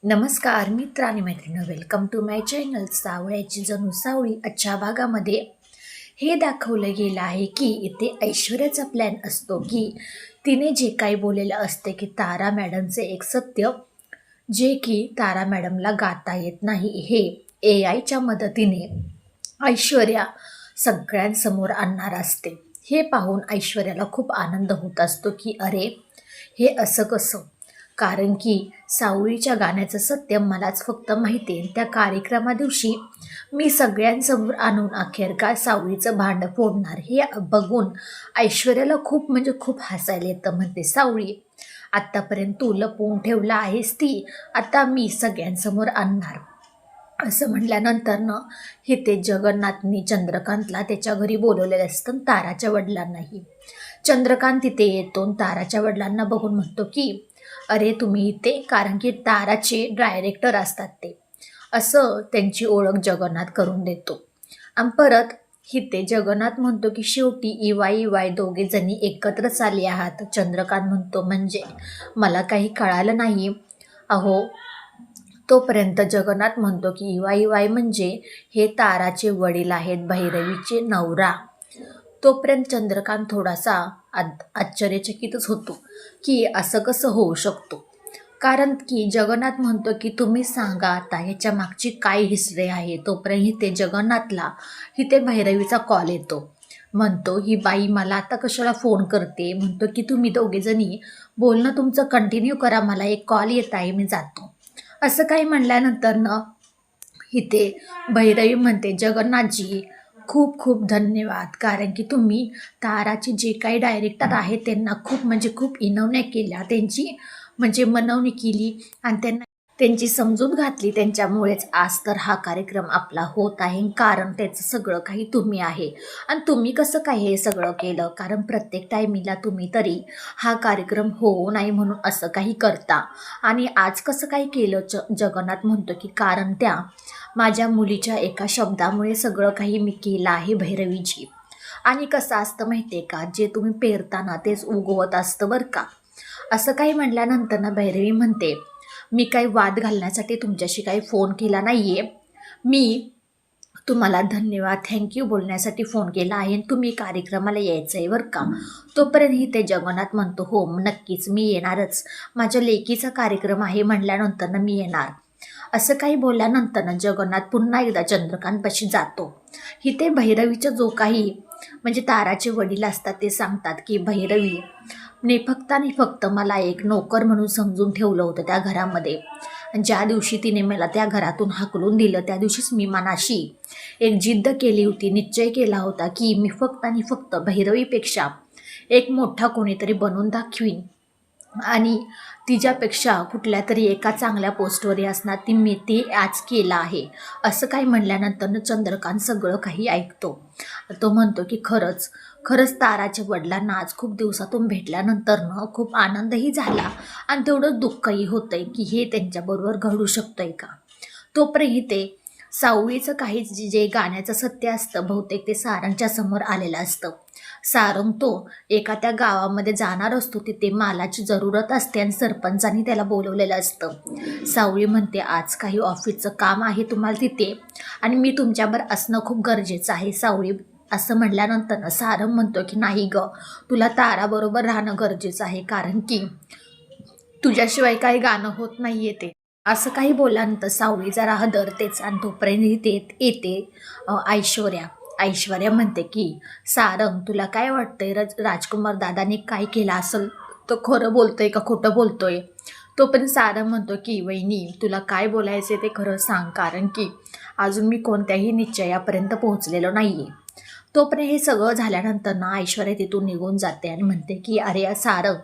नमस्कार मित्र आणि मैत्रिणी, वेलकम टू माय चॅनल. सावळ्याची जणू सावळी आजच्या भागामध्ये हे दाखवलं गेलं आहे की इथे ऐश्वर्याचा प्लॅन असतो की तिने जे काही बोललेलं असते की तारा मॅडमचे एक सत्य जे की तारा मॅडमला गाता येत नाही हे AI च्या मदतीने ऐश्वर्या सगळ्यांसमोर आणणार असते. हे पाहून ऐश्वर्याला खूप आनंद होत असतो की अरे हे असं कसं, कारण की सावळीच्या गाण्याचं सत्य मलाच फक्त माहिती आहे. त्या कार्यक्रमादिवशी मी सगळ्यांसमोर आणून अखेर काय सावळीचं भांडं फोडणार हे बघून ऐश्वर्याला खूप खूप हसायला येतं. म्हणते सावळी, आत्तापर्यंत तू लपवून ठेवला आहेस ती आता मी सगळ्यांसमोर आणणार. असं म्हटल्यानंतर ते जगन्नाथनी चंद्रकांतला त्याच्या घरी बोलवलेलं असतं, ताराच्या वडिलांनाही. चंद्रकांत तिथे येतो, ताराच्या वडिलांना बघून म्हणतो की अरे तुम्ही इथे, कारण की ताराचे डायरेक्टर असतात ते, असं त्यांची ओळख जगन्नाथ करून देतो. आणि परत हिते जगन्नाथ म्हणतो की शेवटी EY दोघे जणी एकत्रच आले आहात. चंद्रकांत म्हणतो म्हणजे मला काही कळालं नाही अहो. तोपर्यंत जगन्नाथ म्हणतो की EY म्हणजे हे ताराचे वडील आहेत, भैरवीचे नवरा. तोपर्यंत चंद्रकांत थोडासा आश्चर्यचकितच होतो की असं कसं होऊ शकतो, कारण की जगन्नाथ म्हणतो की तुम्ही सांगा आता ह्याच्या मागची काय हिस्ट्री आहे. तोपर्यंत जगन्नाथला भैरवीचा कॉल येतो. म्हणतो ही बाई मला आता कशाला फोन करते. म्हणतो की तुम्ही दोघेजणी बोलणं तुमचं कंटिन्यू करा, मला एक कॉल येत आहे, मी जातो. असं काही म्हणल्यानंतर इथे भैरवी म्हणते जगन्नाथजी खूप खूप धन्यवाद, कारण की तुम्ही ताराचे जे काही डायरेक्टर आहेत त्यांना खूप इनवण्या केल्या, त्यांची मनवणी केली आणि त्यांची समजूत घातली. त्यांच्यामुळेच आज तर हा कार्यक्रम आपला होत आहे, कारण त्याचं सगळं काही तुम्ही आहे. आणि तुम्ही कसं काय हे सगळं केलं, कारण प्रत्येक टायमिंगला तुम्ही तरी हा कार्यक्रम होऊ नाही म्हणून असं काही करता, आणि आज कसं काही केलं. जगन्नाथ म्हणतो की कारण त्या माझ्या मुलीच्या एका शब्दामुळे सगळं काही मी केलं आहे भैरवीजी. आणि कसं असतं माहिती आहे का, जे तुम्ही पेरताना तेच उगवत असतं बरं का. असं काही म्हटल्यानंतर भैरवी म्हणते मी काही वाद घालण्यासाठी तुमच्याशी काही फोन केला नाही आहे, मी तुम्हाला धन्यवाद थँक्यू बोलण्यासाठी फोन केला आहे, तुम्ही कार्यक्रमाला यायचं आहे बरं का. तोपर्यंत ते जगन्नाथ म्हणतो हो नक्कीच मी येणारच, माझ्या लेकीचा कार्यक्रम आहे म्हटल्यानंतर मी येणार. असं काही बोलल्यानंतर जगन्नाथ पुन्हा एकदा चंद्रकांतपाशी जातो. इथे भैरवीचं जो काही ताराचे वडील असतात ते सांगतात की भैरवी ने फक्त मला एक नोकर म्हणून समजून ठेवलं होतं त्या घरामध्ये. ज्या दिवशी तिने मला त्या घरातून हाकलून दिलं त्या दिवशीच मी मनाशी एक जिद्द केली होती, निश्चय केला होता की मी फक्त भैरवीपेक्षा एक मोठा कोणीतरी बनवून दाखवीन आणि तिच्यापेक्षा कुठल्या तरी एका चांगल्या पोस्टवर असणार, मी ते आज केलं आहे. असं काही म्हणल्यानंतर चंद्रकांत सगळं काही ऐकतो. तो म्हणतो की खरंच ताराच्या वडिलांना आज खूप दिवसातून भेटल्यानंतर खूप आनंदही झाला आणि तेवढं दुःखही होतंय की हे त्यांच्याबरोबर घडू शकतंय का. तोपर्यंत ते सावळीचं काही जे गाण्याचं सत्य असतं बहुतेक ते सारंगच्या समोर आलेलं असतं. सारंग तो एका त्या गावामध्ये जाणार असतो, तिथे मालाची जरूरत असते आणि सरपंचांनी त्याला बोलवलेलं असतं. सावळी म्हणते आज काही ऑफिसचं काम आहे तुम्हाला तिथे आणि मी तुमच्यावर असणं खूप गरजेचं आहे सावळी. असं म्हटल्यानंतर सारंग म्हणतो की नाही ग, तुला ताराबरोबर राहणं गरजेचं आहे, कारण की तुझ्याशिवाय काही गाणं होत नाही येते. असं काही बोलल्यानंतर सावळी जरा हदरतेच आणि तोपर्यंत येते ऐश्वर्या म्हणते की सारंग तुला काय वाटतंय, राजकुमार दादाने काय केलं असेल, तो खरं बोलतोय का खोटं बोलतोय. तोपर्यंत सारंग म्हणतो की वहिनी तुला काय बोलायचं ते खरं सांग, कारण की अजून मी कोणत्याही निश्चयापर्यंत पोहोचलेलो नाही आहे. तोपर्यंत हे सगळं झाल्यानंतर ऐश्वर्या तिथून निघून जाते आणि म्हणते की अरे सारंग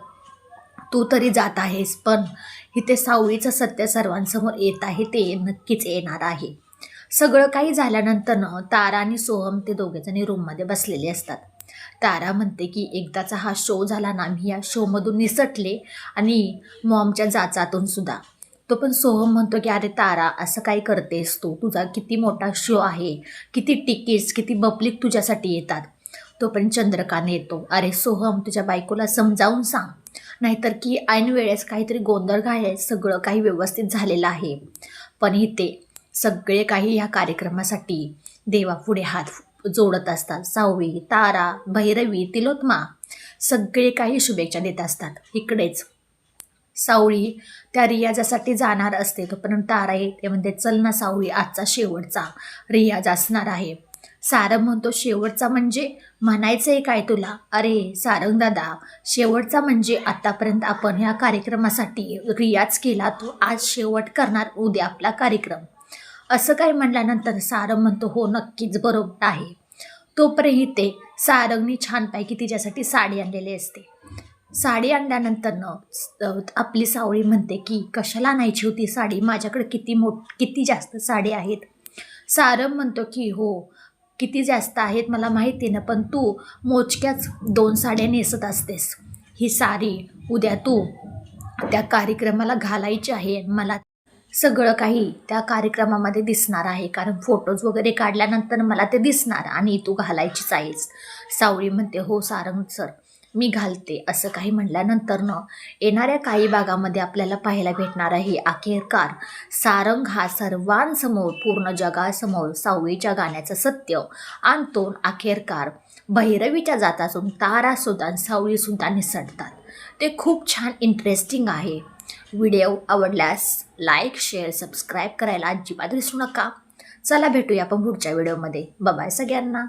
तू तरी जात आहेस, पण इथे सावळीचं सत्य सर्वांसमोर येत आहे, ते नक्कीच येणार आहे. सगळं काही झाल्यानंतर तारा आणि सोहम ते दोघेजणी रूममध्ये बसलेले असतात. तारा म्हणते की एकदाचा हा शो झाला ना, मी या शोमधून निसटले आणि मॉमच्या जाचातून सुद्धा. तो पण सोहम म्हणतो की अरे तारा असं काय करतेस तू, तुझा किती मोठा शो आहे, किती तिकीट्स किती पब्लिक तुझ्यासाठी येतात. तो पण चंद्रकांत येतो, अरे सोहम तुझ्या बायकोला समजावून सांग नाहीतर की ऐन वेळेस काहीतरी गोंधळ घालेल. सगळं काही व्यवस्थित झालेलं आहे. पण इथे सगळे काही ह्या कार्यक्रमासाठी देवापुढे हात जोडत असतात. सावळी, तारा, भैरवी, तिलोत्मा सगळे काही शुभेच्छा देत असतात. इकडेच सावळी त्या रियाजासाठी जाणार असते, तोपर्यंत तारा येते म्हणते, चल ना सावळी, आजचा शेवटचा रियाज असणार आहे. सारंग म्हणतो, शेवटचा म्हणजे म्हणायचंय काय तुला? अरे सारंग दादा, शेवटचा म्हणजे आतापर्यंत आपण ह्या कार्यक्रमासाठी रियाज केला, तो आज शेवट करणार, उद्या आपला कार्यक्रम, असं काय म्हणल्यानंतर सारंग म्हणतो, हो नक्कीच बरोबर आहे. तोपर्यंत ते सारंगनी छानपैकी तिच्यासाठी साडी आणलेली असते. साडी आणल्यानंतरनं आपली सावळी म्हणते की कशाला आणायची होती साडी, माझ्याकडे किती जास्त साडी आहेत. सारंग म्हणतो की हो किती जास्त आहेत मला माहिती ना, पण तू मोजक्याच 2 साड्या नेसत असतेस. ही साडी उद्या तू त्या कार्यक्रमाला घालायची आहे. मला सगळं काही त्या कार्यक्रमामध्ये दिसणार आहे, कारण फोटोज वगैरे काढल्यानंतर मला ते दिसणार आणि तू घालायचीच आहेस. सावळी म्हणते, हो सारंग सर, मी घालते. असं काही म्हणल्यानंतरनं येणाऱ्या काही भागामध्ये आपल्याला पाहायला भेटणार आहे अखेरकार सारंग हा सर्वांसमोर, पूर्ण जगासमोर सावळीच्या गाण्याचं सत्य आणतो. अखेरकार भैरवीच्या जातातून तारासुद्धा सावळीसुद्धा निसटतात. ते खूप छान इंटरेस्टिंग आहे. व्हिडिओ आवडल्यास लाईक, शेअर, सबस्क्राईब करायला अजिबात विसरू नका. चला भेटूया आपण पुढच्या व्हिडिओमध्ये. बाय सगळ्यांना.